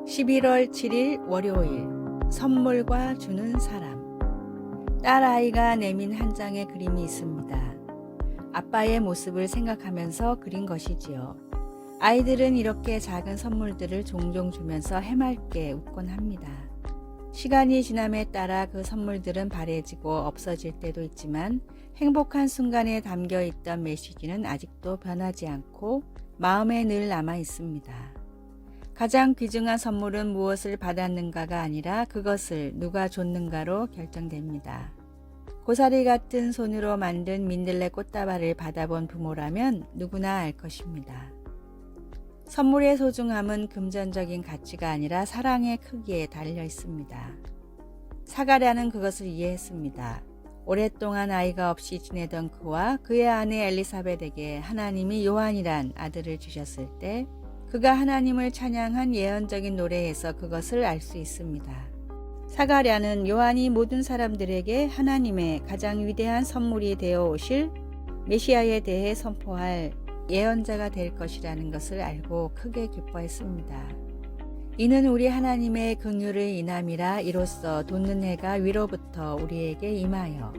11월 7일 월요일 선물과 주는 사람. 딸아이가 내민 한 장의 그림이 있습니다. 아빠의 모습을 생각하면서 그린 것이지요. 아이들은 이렇게 작은 선물들을 종종 주면서 해맑게 웃곤 합니다. 시간이 지남에 따라 그 선물들은 바래지고 없어질 때도 있지만 행복한 순간에 담겨 있던 메시지는 아직도 변하지 않고 마음에 늘 남아 있습니다. 가장 귀중한 선물은 무엇을 받았는가가 아니라 그것을 누가 줬는가로 결정됩니다. 고사리 같은 손으로 만든 민들레 꽃다발을 받아본 부모라면 누구나 알 것입니다. 선물의 소중함은 금전적인 가치가 아니라 사랑의 크기에 달려 있습니다. 사가랴는 그것을 이해했습니다. 오랫동안 아이가 없이 지내던 그와 그의 아내 엘리사벳에게 하나님이 요한이란 아들을 주셨을 때 그가 하나님을 찬양한 예언적인 노래에서 그것을 알 수 있습니다. 사가랴는 요한이 모든 사람들에게 하나님의 가장 위대한 선물이 되어 오실 메시아에 대해 선포할 예언자가 될 것이라는 것을 알고 크게 기뻐했습니다. 이는 우리 하나님의 긍휼을 인함이라 이로써 돋는 해가 위로부터 우리에게 임하여.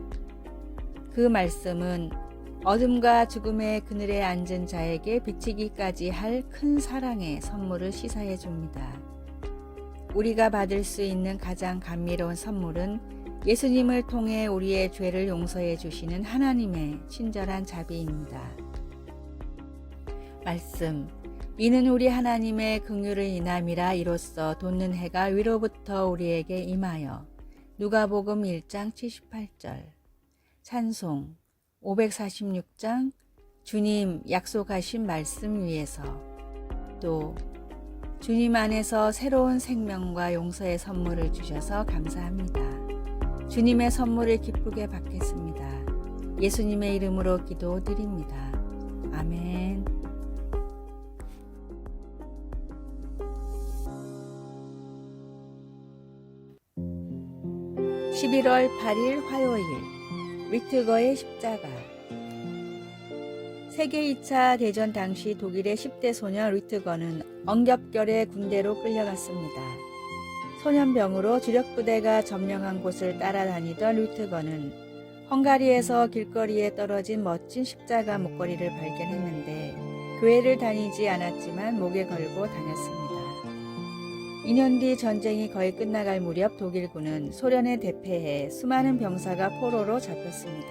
그 말씀은 어둠과 죽음의 그늘에 앉은 자에게 비치기까지 할 큰 사랑의 선물을 시사해 줍니다. 우리가 받을 수 있는 가장 감미로운 선물은 예수님을 통해 우리의 죄를 용서해 주시는 하나님의 친절한 자비입니다. 말씀. 이는 우리 하나님의 긍휼을 인함이라 이로써 돋는 해가 위로부터 우리에게 임하여. 누가복음 1장 78절. 찬송 546장 주님 약속하신 말씀 위에서. 또 주님 안에서 새로운 생명과 용서의 선물을 주셔서 감사합니다. 주님의 선물을 기쁘게 받겠습니다. 예수님의 이름으로 기도드립니다. 아멘. 11월 8일 화요일 위트거의 십자가. 세계 2차 대전 당시 독일의 10대 소년 위트거는 억겹결에 군대로 끌려갔습니다. 소년병으로 주력부대가 점령한 곳을 따라다니던 위트거는 헝가리에서 길거리에 떨어진 멋진 십자가 목걸이를 발견했는데 교회를 다니지 않았지만 목에 걸고 다녔습니다. 2년 뒤 전쟁이 거의 끝나갈 무렵 독일군은 소련에 대패해 수많은 병사가 포로로 잡혔습니다.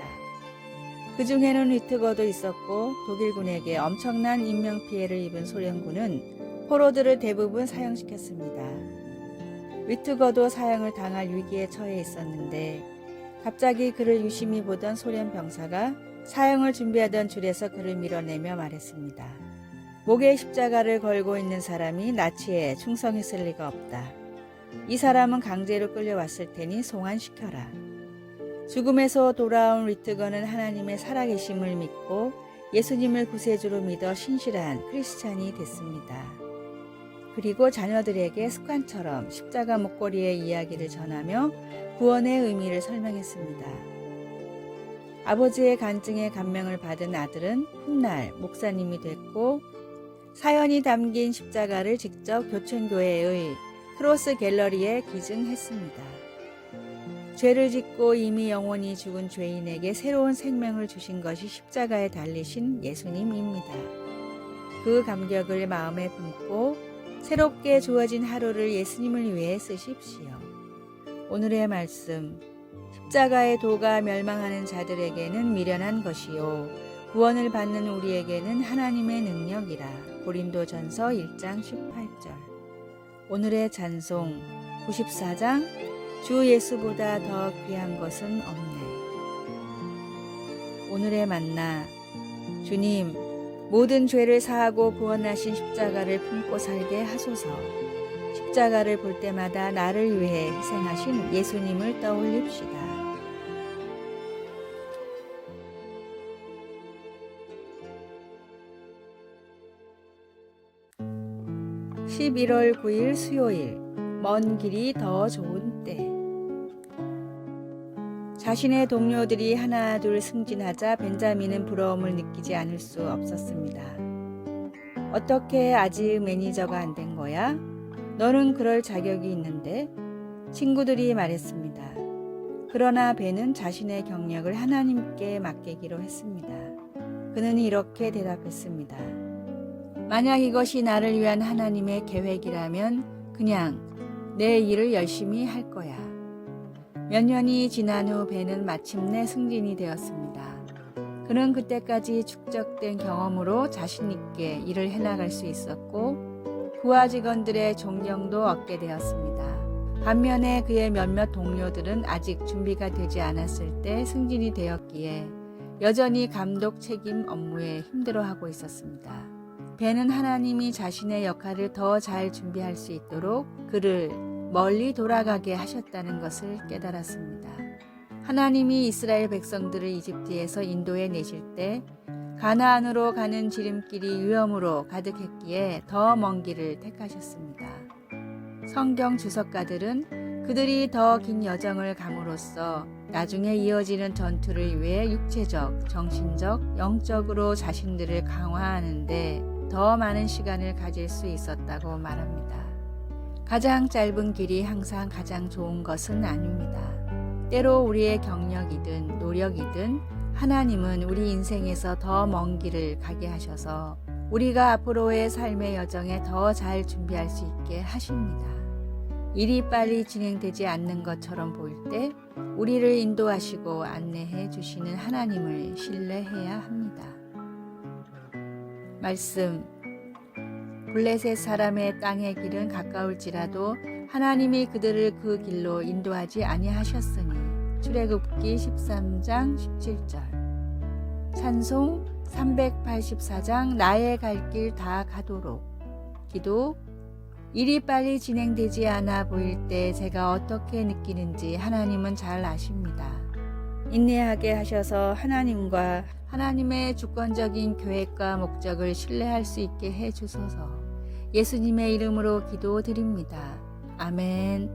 그 중에는 위트거도 있었고 독일군에게 엄청난 인명피해를 입은 소련군은 포로들을 대부분 사형시켰습니다. 위트거도 사형을 당할 위기에 처해 있었는데 갑자기 그를 유심히 보던 소련 병사가 사형을 준비하던 줄에서 그를 밀어내며 말했습니다. 목에 십자가를 걸고 있는 사람이 나치에 충성했을 리가 없다. 이 사람은 강제로 끌려왔을 테니 송환시켜라. 죽음에서 돌아온 위트거는 하나님의 살아계심을 믿고 예수님을 구세주로 믿어 신실한 크리스찬이 됐습니다. 그리고 자녀들에게 습관처럼 십자가 목걸이의 이야기를 전하며 구원의 의미를 설명했습니다. 아버지의 간증에 감명을 받은 아들은 훗날 목사님이 됐고 사연이 담긴 십자가를 직접 교촌교회의 크로스 갤러리에 기증했습니다. 죄를 짓고 이미 영원히 죽은 죄인에게 새로운 생명을 주신 것이 십자가에 달리신 예수님입니다. 그 감격을 마음에 품고 새롭게 주어진 하루를 예수님을 위해 쓰십시오. 오늘의 말씀. 십자가의 도가 멸망하는 자들에게는 미련한 것이요 구원을 받는 우리에게는 하나님의 능력이라. 고린도전서 1장 18절. 오늘의 찬송 94장 주 예수보다 더 귀한 것은 없네. 오늘의 만나. 주님, 모든 죄를 사하고 구원하신 십자가를 품고 살게 하소서. 십자가를 볼 때마다 나를 위해 희생하신 예수님을 떠올립시다. 11월 9일 수요일. 먼 길이 더 좋은 때. 자신의 동료들이 하나 둘 승진하자 벤자민은 부러움을 느끼지 않을 수 없었습니다. 어떻게 아직 매니저가 안 된 거야? 너는 그럴 자격이 있는데? 친구들이 말했습니다. 그러나 벤은 자신의 경력을 하나님께 맡기기로 했습니다. 그는 이렇게 대답했습니다. 만약 이것이 나를 위한 하나님의 계획이라면 그냥 내 일을 열심히 할 거야. 몇 년이 지난 후 벤은 마침내 승진이 되었습니다. 그는 그때까지 축적된 경험으로 자신 있게 일을 해나갈 수 있었고 부하 직원들의 존경도 얻게 되었습니다. 반면에 그의 몇몇 동료들은 아직 준비가 되지 않았을 때 승진이 되었기에 여전히 감독 책임 업무에 힘들어하고 있었습니다. 벤은 하나님이 자신의 역할을 더 잘 준비할 수 있도록 그를 멀리 돌아가게 하셨다는 것을 깨달았습니다. 하나님이 이스라엘 백성들을 이집트에서 인도해 내실 때 가나안으로 가는 지름길이 위험으로 가득했기에 더 먼 길을 택하셨습니다. 성경 주석가들은 그들이 더 긴 여정을 감으로써 나중에 이어지는 전투를 위해 육체적, 정신적, 영적으로 자신들을 강화하는 데 더 많은 시간을 가질 수 있었다고 말합니다. 가장 짧은 길이 항상 가장 좋은 것은 아닙니다. 때로 우리의 경력이든 노력이든 하나님은 우리 인생에서 더 먼 길을 가게 하셔서 우리가 앞으로의 삶의 여정에 더 잘 준비할 수 있게 하십니다. 일이 빨리 진행되지 않는 것처럼 보일 때 우리를 인도하시고 안내해 주시는 하나님을 신뢰해야 합니다. 말씀. 블레셋 사람의 땅의 길은 가까울지라도 하나님이 그들을 그 길로 인도하지 아니하셨으니. 출애굽기 13장 17절. 찬송 384장 나의 갈 길 다 가도록. 기도. 일이 빨리 진행되지 않아 보일 때 제가 어떻게 느끼는지 하나님은 잘 아십니다. 인내하게 하셔서 하나님과 하나님의 주권적인 계획과 목적을 신뢰할 수 있게 해 주소서. 예수님의 이름으로 기도드립니다. 아멘.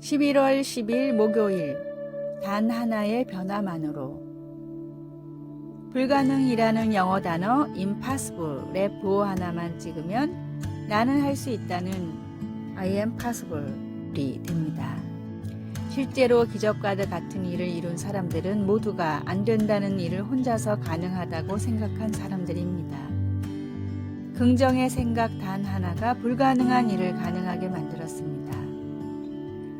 11월 10일 목요일. 단 하나의 변화만으로. 불가능이라는 영어 단어 impossible의 부호 하나만 찍으면 나는 할 수 있다는 I am possible이 됩니다. 실제로 기적과도 같은 일을 이룬 사람들은 모두가 안 된다는 일을 혼자서 가능하다고 생각한 사람들입니다. 긍정의 생각 단 하나가 불가능한 일을 가능하게 만들었습니다.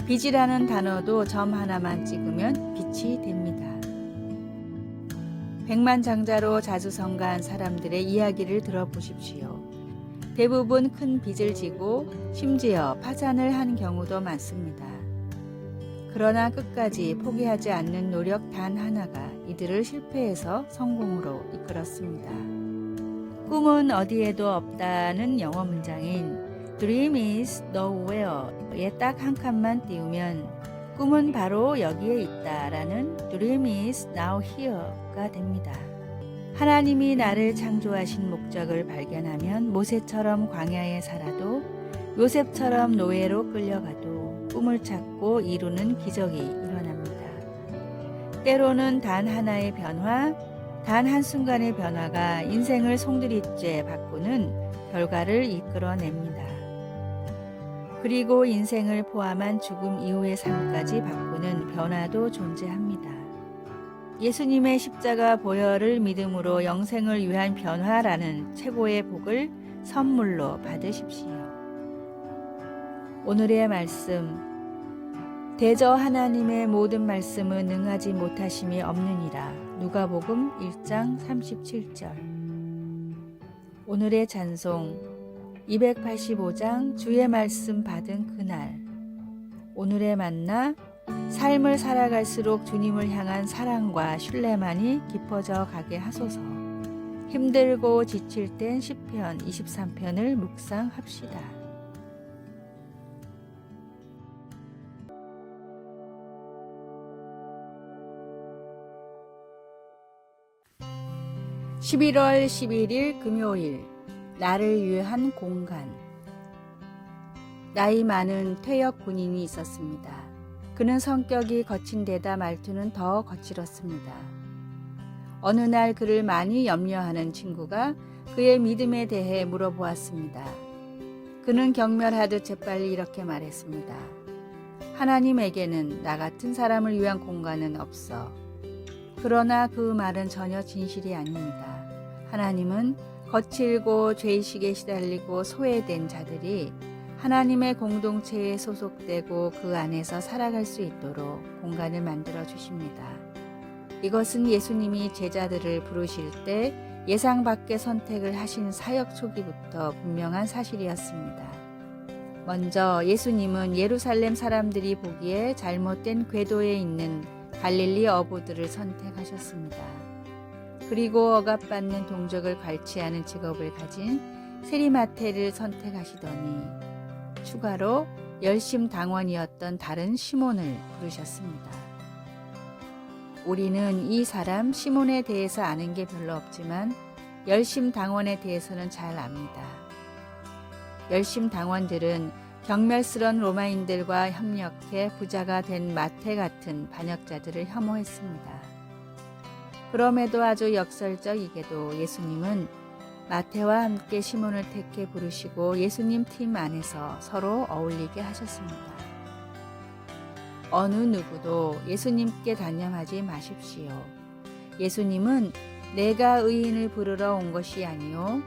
빛이라는 단어도 점 하나만 찍으면 빛이 됩니다. 백만장자로 자수성가한 사람들의 이야기를 들어보십시오. 대부분 큰 빚을 지고 심지어 파산을 한 경우도 많습니다. 그러나 끝까지 포기하지 않는 노력 단 하나가 이들을 실패에서 성공으로 이끌었습니다. 꿈은 어디에도 없다는 영어 문장인 Dream is nowhere에 딱 한 칸만 띄우면 꿈은 바로 여기에 있다라는 Dream is now here가 됩니다. 하나님이 나를 창조하신 목적을 발견하면 모세처럼 광야에 살아도 요셉처럼 노예로 끌려가도 꿈을 찾고 이루는 기적이 일어납니다. 때로는 단 하나의 변화, 단 한순간의 변화가 인생을 송두리째 바꾸는 결과를 이끌어냅니다. 그리고 인생을 포함한 죽음 이후의 삶까지 바꾸는 변화도 존재합니다. 예수님의 십자가 보혈을 믿음으로 영생을 위한 변화라는 최고의 복을 선물로 받으십시오. 오늘의 말씀. 대저 하나님의 모든 말씀은 능하지 못하심이 없느니라. 누가복음 1장 37절. 오늘의 찬송. 285장 주의 말씀 받은 그날. 오늘의 만나. 삶을 살아갈수록 주님을 향한 사랑과 신뢰만이 깊어져 가게 하소서. 힘들고 지칠 땐 시편 23편을 묵상합시다. (11월 11일) 금요일. 나를 위한 공간. 나이 많은 퇴역 군인이 있었습니다. 그는 성격이 거친 데다 말투는 더 거칠었습니다. 어느 날 그를 많이 염려하는 친구가 그의 믿음에 대해 물어보았습니다. 그는 경멸하듯 재빨리 이렇게 말했습니다. 하나님에게는 나 같은 사람을 위한 공간은 없어. 그러나 그 말은 전혀 진실이 아닙니다. 하나님은 거칠고 죄의식에 시달리고 소외된 자들이 하나님의 공동체에 소속되고 그 안에서 살아갈 수 있도록 공간을 만들어 주십니다. 이것은 예수님이 제자들을 부르실 때 예상 밖의 선택을 하신 사역 초기부터 분명한 사실이었습니다. 먼저 예수님은 예루살렘 사람들이 보기에 잘못된 궤도에 있는 갈릴리 어부들을 선택하셨습니다. 그리고 억압받는 동족을 관치하는 직업을 가진 세리마태를 선택하시더니 추가로 열심당원이었던 다른 시몬을 부르셨습니다. 우리는 이 사람 시몬에 대해서 아는 게 별로 없지만 열심당원에 대해서는 잘 압니다. 열심당원들은 경멸스런 로마인들과 협력해 부자가 된 마태 같은 반역자들을 혐오했습니다. 그럼에도 아주 역설적이게도 예수님은 마태와 함께 시몬을 택해 부르시고 예수님 팀 안에서 서로 어울리게 하셨습니다. 어느 누구도 예수님께 단념하지 마십시오. 예수님은 내가 의인을 부르러 온 것이 아니요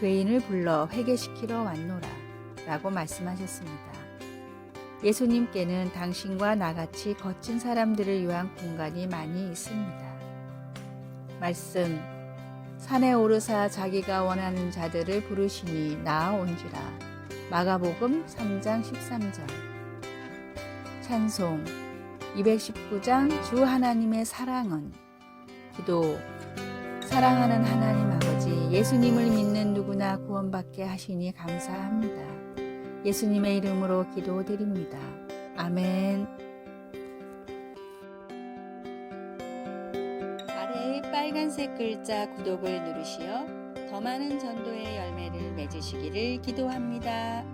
죄인을 불러 회개시키러 왔노라 라고 말씀하셨습니다. 예수님께는 당신과 나같이 거친 사람들을 위한 공간이 많이 있습니다. 말씀, 산에 오르사 자기가 원하는 자들을 부르시니 나아온지라. 마가복음 3장 13절. 찬송 219장 주 하나님의 사랑은. 기도, 사랑하는 하나님 아버지, 예수님을 믿는 누구나 구원받게 하시니 감사합니다. 예수님의 이름으로 기도드립니다. 아멘. 아래의 빨간색 글자 구독을 누르시어 더 많은 전도의 열매를 맺으시기를 기도합니다.